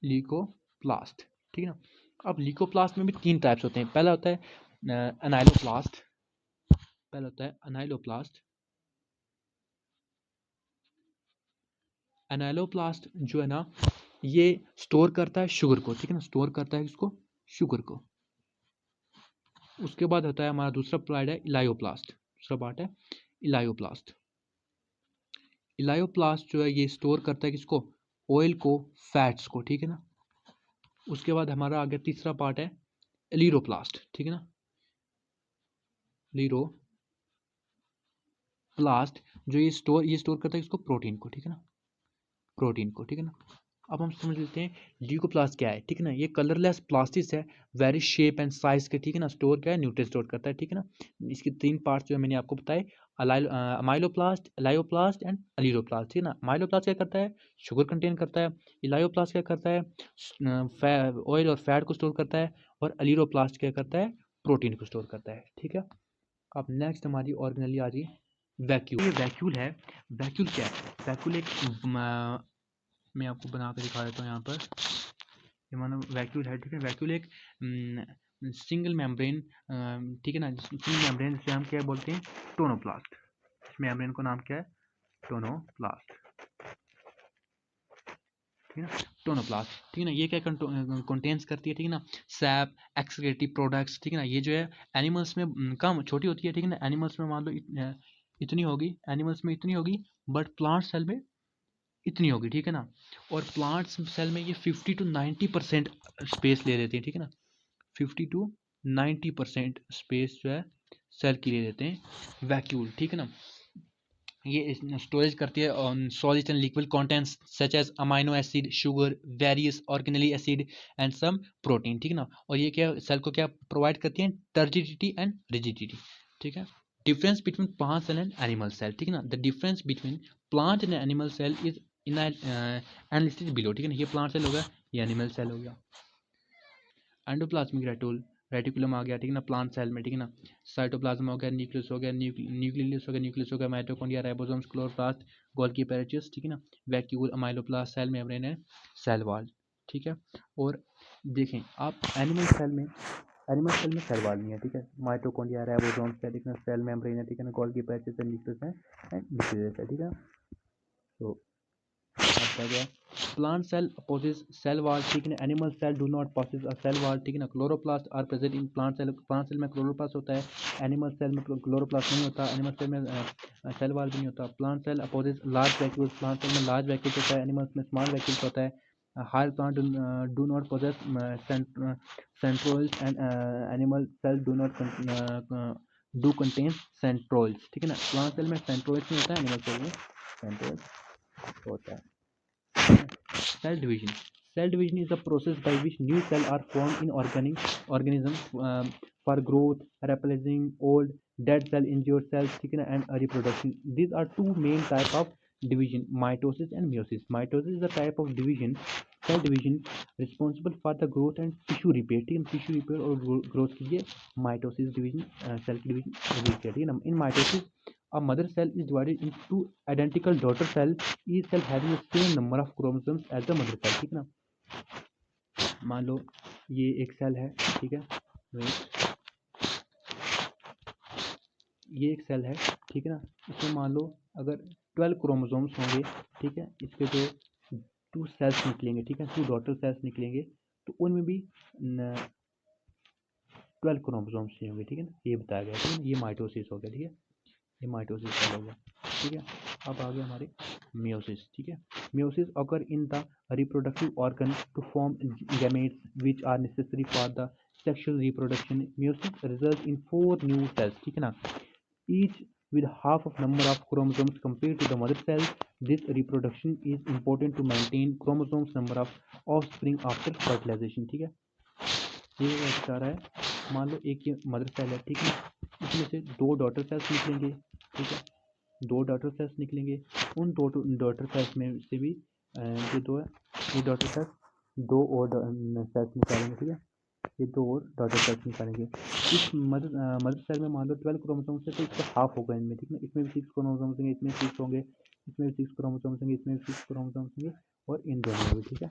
लीकोप्लास्ट, ठीक है ना। अब लीकोप्लास्ट में भी 3 टाइप्स होते हैं। पहला होता है अनाइलोप्लास्ट, पहला होता है अनाइलोप्लास्ट। एनाइलोप्लास्ट जो है ना, ये स्टोर करता है शुगर को, ठीक है ना, स्टोर करता है इसको, शुगर को। उसके बाद होता है हमारा दूसरा पार्ट है इलायोप्लास्ट, दूसरा पार्ट है इलायोप्लास्ट। इलायोप्लास्ट जो है ये स्टोर करता है किसको, ऑयल को, फैट्स को, ठीक है ना। उसके बाद हमारा आगे तीसरा पार्ट है एलीरोप्लास्ट, ठीक है ना, लीरोप्लास्ट, जो ये स्टोर करता है इसको, प्रोटीन को, ठीक है ना, प्रोटीन को, ठीक है ना। अब हम समझ लेते हैं ल्यूकोप्लास्ट क्या है, ठीक है ना। ये कलरलेस प्लास्टिक है, वेरी शेप एंड साइज के, ठीक है ना। स्टोर क्या है, न्यूट्रिएंट स्टोर करता है, ठीक है ना। इसके 3 पार्ट्स जो है मैंने आपको बताए, अमाइलोप्लास्ट, एलायोप्लास्ट एंड अलीरोप्लास्ट, ठीक है ना। अमाइलोप्लास्ट क्या करता है, शुगर कंटेन करता है। इलायोप्लास्ट क्या करता है, ऑयल और फैट को स्टोर करता है। और अलीरोप्लास्ट क्या करता है, प्रोटीन को स्टोर करता है, ठीक है। अब नेक्स्ट हमारी ऑर्गेनली आ रही वैक्यूल। ये वैक्यूल है, वैक्यूल क्या है, वैक्यूल एक मैं आपको बना कर दिखा देता हूँ यहाँ पर। ये मानो वैक्यूल है, ठीक है। वैक्यूल एक सिंगल मेम्ब्रेन, ठीक है ना, सिंगल मेम्ब्रेन जिसे हम क्या बोलते हैं, टोनोप्लास्ट। इस मेम्ब्रेन का नाम क्या है, टोनोप्लास्ट, ठीक है ना, टोनोप्लास्ट, ठीक है ना। ये क्या कंटेन्स करती है, ठीक है ना, सैप, एक्सक्रीटरी प्रोडक्ट्स, ठीक है ना। ये जो है एनिमल्स में कम छोटी होती है, ठीक है ना। एनिमल्स में मान लो इतनी होगी, एनिमल्स में इतनी होगी, बट प्लांट सेल में इतनी होगी, ठीक है ना। और प्लांट सेल में ये 50 to 90% स्पेस ले लेते हैं, ठीक है ना। 50 to 90% स्पेस जो है सेल की ले लेते हैं वैक्यूल, ठीक है ना। ये स्टोरेज करती है on solid and liquid contents such as amino acid, sugar, various organic acid and some protein, ठीक है ना। और ये क्या सेल को क्या प्रोवाइड करती है, टर्जिडिटी एंड रिजिडिटी, ठीक है। Difference between plant cell and animal cell, ठीक है ना। The difference between plant and animal cell is in analysis below, ठीक है ना। ये प्लांट सेल हो गया, ये एनिमल सेल हो गया। एंडोप्लाज्मिक रेटिकुलम आ गया, ठीक है ना, प्लांट सेल में, ठीक है ना। साइटोप्लाज्म हो गया, न्यूक्लियस हो गया, न्यूक्लियस हो गया, माइटोकॉन्ड्रिया, राइबोसोम्स, क्लोरोप्लास्ट, गोल्गी एपेरेचस, ठीक है ना। वैक्यूल, अमाइलोप्लास्ट, सेल मेम्ब्रेन है, सेल वॉल, ठीक है। और देखें आप एनिमल सेल में सेल वॉल नहीं है, ठीक है। माइटोकॉन्ड्रिया, राइबोसोम्स है, ठीक है, सेल मेम्ब्रेन है, ठीक है ना, गोल्गी एपेरेचस है, न्यूक्लियस है, एंड न्यूक्लियस है, ठीक है। तो बताया गया है। Plant cell possesses cell wall, ठीक है ना। Animal cell do not possess a cell wall, ठीक है ना। Chloroplast are present in plant cell में क्लोरोप्लास्ट होता है, एनिमल सेल में क्लोरोप्लास्ट नहीं होता, एनिमल सेल में सेल वॉल भी नहीं होता। Plant cell possesses large vacuoles, plant cell में लार्ज वैक्यूल्स होता है, एनिमल्स में स्मॉल वैक्यूल्स होता है। Higher plant do not poses centroids and animal cell do not do contain centrioles, ठीक है ना। प्लांट सेल में सेंट्रोइड्स नहीं होता है, एनिमल सेल में सेंट्रोइड्स होता है। Cell division. Cell division is the process by which new cells are formed in organisms for growth, replacing old dead cell, injured cells, ठीक है ना, and reproduction. These are two main type of division: mitosis and meiosis. Mitosis is a type of division, cell division, responsible for the growth and tissue repair, ठीक है, tissue repair और growth के लिए mitosis division cell की division होती है, ठीक है ना। In mitosis, a mother cell is divided into two identical daughter cell, each cell having the same number of chromosomes as the mother cell, ठीक है ना। मान लो ये एक सेल है, ठीक है, ये एक सेल है, ठीक है ना। इसमें मान लो अगर 12 क्रोमोसोम्स होंगे, ठीक है, इसके जो 2 सेल्स निकलेंगे, ठीक है, 2 डॉटर सेल्स निकलेंगे, तो उनमें भी 12 क्रोमोसोम्स नहीं होंगे, ठीक है ना। ये बताया गया, ठीक है। ये माइटोसिस हो गया, ठीक है, ये माइटोसिस सेल हो गया, ठीक है। अब आ गया हमारे मियोसिस, ठीक है। Meiosis occur in the reproductive organ to form gametes which are necessary for the sexual reproduction. Meiosis results in 4 new cells, ठीक है ना, each with half of number of chromosomes compared to the mother cell. This reproduction is important to maintain chromosomes number of offspring after fertilization, ठीक है। ये बता रहा है, मान लो एक ये मदर सेल है, ठीक है, इसमें से 2 डॉटर सेल्स निकलेंगे, ठीक है, 2 डॉटर सेल्स निकलेंगे। उन डॉटर सेल्स में से भी ये 2 है, ये डॉटर सेल्स 2 और सेल्स निकालेंगे, ठीक है, ये 2 और डॉटर सेल्स निकालेंगे। इस मदर सेल में मान लो 12 क्रोमोसोम्स है, तो इसका हाफ होगा इनमें, ठीक है, इसमें भी 6 क्रोमोसोम्स होंगे, इसमें 6 होंगे, इसमें भी 6 क्रोमोसोम्स होंगे, इसमें भी 6 क्रोमोसोम्स होंगे, और इन दोनों में भी, ठीक है।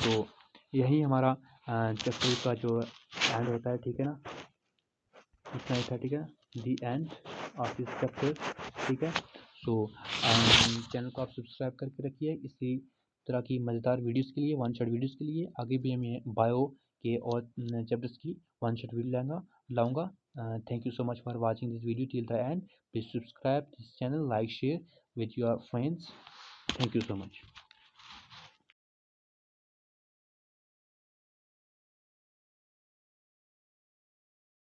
तो यही हमारा चैप्टर का जो एंड होता है, ठीक है ना, इतना ही था, ठीक है, दी एंड ऑफ दिस चैप्टर, ठीक है। सो चैनल को आप सब्सक्राइब करके रखिए इसी तरह की मज़ेदार वीडियोस के लिए, वन शॉट वीडियोस के लिए। आगे भी मैं बायो के और चैप्टर्स की वन शॉट वीडियो लाऊंगा। Thank you so much for watching this video till the end. Please subscribe this channel, like share with your friends. Thank you so much.